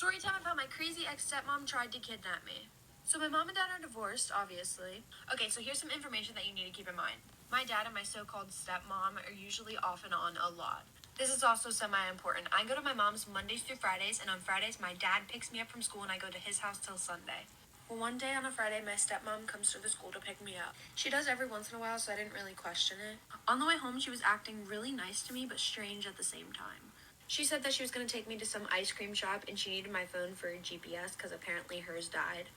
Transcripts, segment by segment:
Story time about my crazy ex-stepmom tried to kidnap me. So my mom and dad are divorced, obviously. Okay, so here's some information that you need to keep in mind. My dad and my so-called stepmom are usually off and on a lot. This is also semi-important. I go to my mom's Mondays through Fridays, and on Fridays my dad picks me up from school and I go to his house till Sunday. Well, one day on a Friday, my stepmom comes to the school to pick me up. She does every once in a while, so I didn't really question it. On the way home, she was acting really nice to me, but strange at the same time. She said that she was going to take me to some ice cream shop and she needed my phone for GPS because apparently hers died.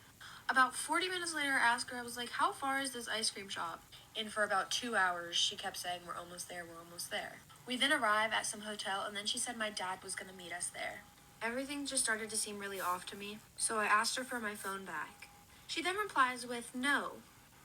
About 40 minutes later, I asked her, I was like, how far is this ice cream shop? And for about 2 hours, she kept saying, we're almost there, we're almost there. We then arrive at some hotel, and then she said my dad was going to meet us there. Everything just started to seem really off to me, so I asked her for my phone back. She then replies with no.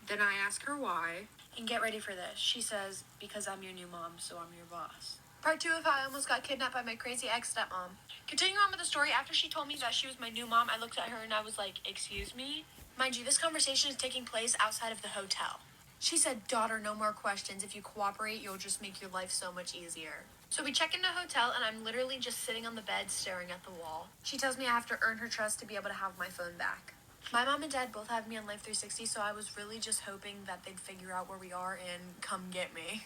Then I ask her why, and get ready for this. She says, because I'm your new mom, so I'm your boss. Part 2 of how I almost got kidnapped by my crazy ex-stepmom. Continuing on with the story, after she told me that she was my new mom, I looked at her and I was like, excuse me? Mind you, this conversation is taking place outside of the hotel. She said, daughter, no more questions. If you cooperate, you'll just make your life so much easier. So we check into the hotel and I'm literally just sitting on the bed staring at the wall. She tells me I have to earn her trust to be able to have my phone back. My mom and dad both have me on Life 360, so I was really just hoping that they'd figure out where we are and come get me.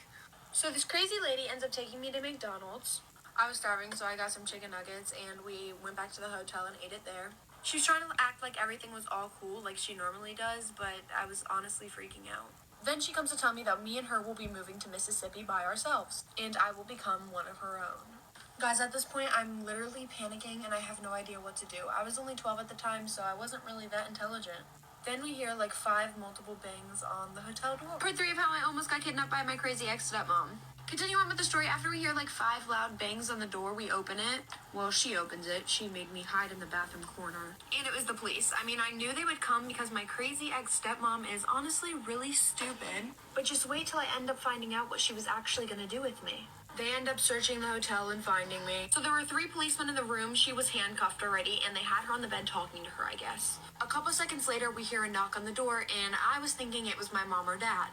So this crazy lady ends up taking me to McDonald's. I was starving, so I got some chicken nuggets, and we went back to the hotel and ate it there. She was trying to act like everything was all cool, like she normally does, but I was honestly freaking out. Then she comes to tell me that me and her will be moving to Mississippi by ourselves, and I will become one of her own. Guys, at this point, I'm literally panicking, and I have no idea what to do. I was only 12 at the time, so I wasn't really that intelligent. Then we hear like 5 multiple bangs on the hotel door. Part 3 of how I almost got kidnapped by my crazy ex-stepmom. Continue on with the story. After we hear like 5 loud bangs on the door, we open it. Well, she opens it. She made me hide in the bathroom corner. And it was the police. I mean, I knew they would come because my crazy ex-stepmom is honestly really stupid. But just wait till I end up finding out what she was actually gonna do with me. They end up searching the hotel and finding me. So there were 3 policemen in the room. She was handcuffed already, and they had her on the bed talking to her, I guess. A couple seconds later, we hear a knock on the door, and I was thinking it was my mom or dad.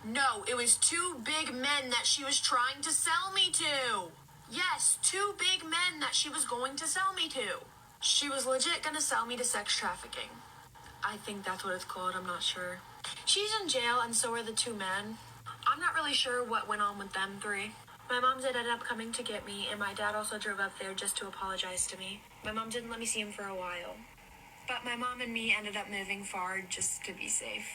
No, it was 2 big men that she was trying to sell me to. Yes, 2 big men that she was going to sell me to. She was legit gonna sell me to sex trafficking. I think that's what it's called, I'm not sure. She's in jail, and so are the 2 men. I'm not really sure what went on with them 3. My mom did end up coming to get me, and my dad also drove up there just to apologize to me. My mom didn't let me see him for a while. But my mom and me ended up moving far just to be safe.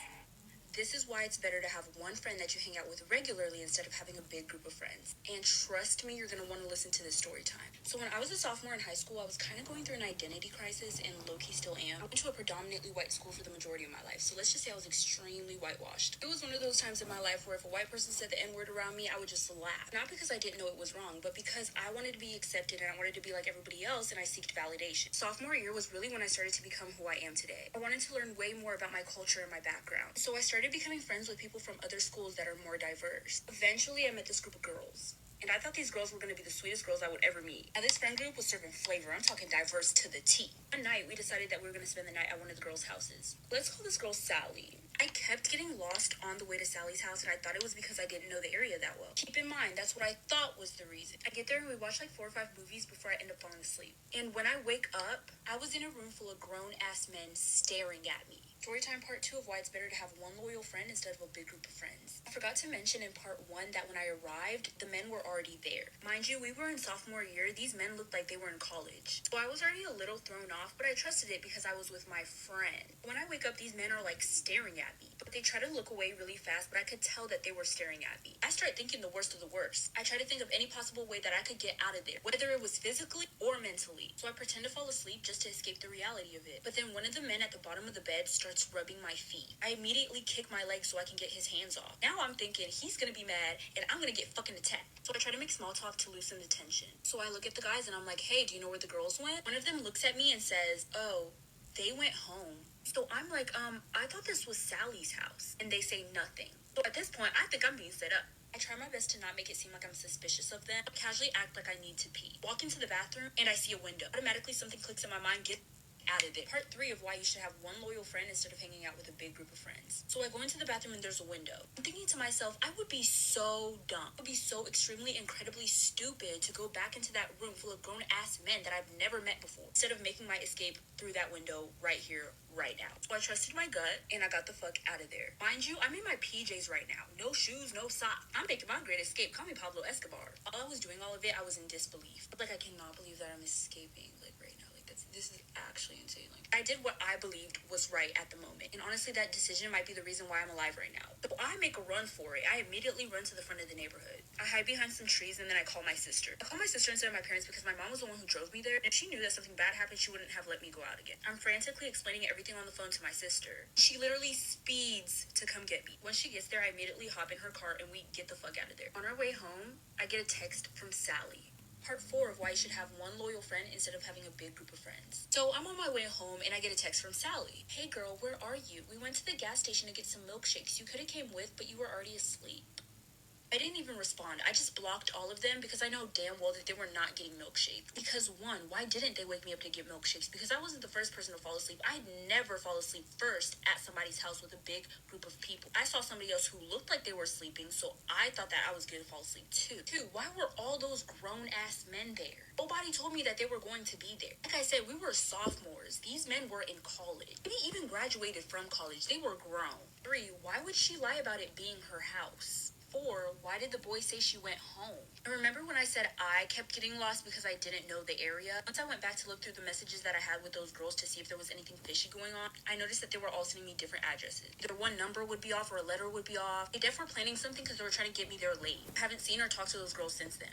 This is why it's better to have one friend that you hang out with regularly instead of having a big group of friends. And trust me, you're going to want to listen to this story time. So when I was a sophomore in high school, I was kind of going through an identity crisis, and low-key still am. I went to a predominantly white school for the majority of my life, so let's just say I was extremely whitewashed. It was one of those times in my life where if a white person said the N-word around me, I would just laugh. Not because I didn't know it was wrong, but because I wanted to be accepted and I wanted to be like everybody else, and I seeked validation. Sophomore year was really when I started to become who I am today. I wanted to learn way more about my culture and my background. So I started becoming friends with people from other schools that are more diverse. Eventually, I met this group of girls. And I thought these girls were going to be the sweetest girls I would ever meet. And this friend group was serving flavor. I'm talking diverse to the T. One night, we decided that we were going to spend the night at one of the girls' houses. Let's call this girl Sally. I kept getting lost on the way to Sally's house, and I thought it was because I didn't know the area that well. Keep in mind, that's what I thought was the reason. I get there and we watch like 4 or 5 movies before I end up falling asleep. And when I wake up, I was in a room full of grown-ass men staring at me. Storytime part 2 of why it's better to have one loyal friend instead of a big group of friends. I forgot to mention in part 1 that when I arrived, the men were already there. Mind you, we were in sophomore year. These men looked like they were in college. So I was already a little thrown off, but I trusted it because I was with my friend. When I wake up, these men are like staring at me. But they try to look away really fast, but I could tell that they were staring at me. I started thinking the worst of the worst. I tried to think of any possible way that I could get out of there, whether it was physically or mentally. So I pretend to fall asleep just to escape the reality of it. But then one of the men at the bottom of the bed starts rubbing my feet. I immediately kick my leg so I can get his hands off. Now I'm thinking he's gonna be mad and I'm gonna get fucking attacked. So I try to make small talk to loosen the tension. So I look at the guys and I'm like, hey, do you know where the girls went? One of them looks at me and says, oh, they went home. So I'm like, I thought this was Sally's house. And they say nothing. So at this point, I think I'm being set up. I try my best to not make it seem like I'm suspicious of them. I casually act like I need to pee. Walk into the bathroom and I see a window. Automatically something clicks in my mind. Added it. Part 3 of why you should have one loyal friend instead of hanging out with a big group of friends. So I go into the bathroom and there's a window. I'm thinking to myself, I would be so dumb. I would be so extremely, incredibly stupid to go back into that room full of grown-ass men that I've never met before, instead of making my escape through that window right here, right now. So I trusted my gut and I got the fuck out of there. Mind you, I'm in my PJs right now. No shoes, no socks. I'm making my great escape. Call me Pablo Escobar. While I was doing all of it, I was in disbelief. Like, I cannot believe that I'm escaping, like, right now. Like, this is actually insane. Like, I did what I believed was right at the moment. And honestly, that decision might be the reason why I'm alive right now. So I make a run for it. I immediately run to the front of the neighborhood. I hide behind some trees and then I call my sister. I call my sister instead of my parents because my mom was the one who drove me there. And if she knew that something bad happened, she wouldn't have let me go out again. I'm frantically explaining everything on the phone to my sister. She literally speeds to come get me. Once she gets there, I immediately hop in her car and we get the fuck out of there. On our way home, I get a text from Sally. Part 4 of why you should have one loyal friend instead of having a big group of friends. So I'm on my way home and I get a text from Sally. Hey girl, where are you? We went to the gas station to get some milkshakes. You could have came with, but you were already asleep. I didn't even respond. I just blocked all of them because I know damn well that they were not getting milkshakes. Because one, why didn't they wake me up to get milkshakes? Because I wasn't the first person to fall asleep. I'd never fall asleep first at somebody's house with a big group of people. I saw somebody else who looked like they were sleeping, so I thought that I was going to fall asleep too. Two, why were all those grown-ass men there? Nobody told me that they were going to be there. Like I said, we were sophomores. These men were in college. Maybe even graduated from college. They were grown. 3, why would she lie about it being her house? 4, why did the boy say she went home? And remember when I said I kept getting lost because I didn't know the area? Once I went back to look through the messages that I had with those girls to see if there was anything fishy going on, I noticed that they were all sending me different addresses. Either one number would be off or a letter would be off. They definitely were planning something because they were trying to get me there late. I haven't seen or talked to those girls since then.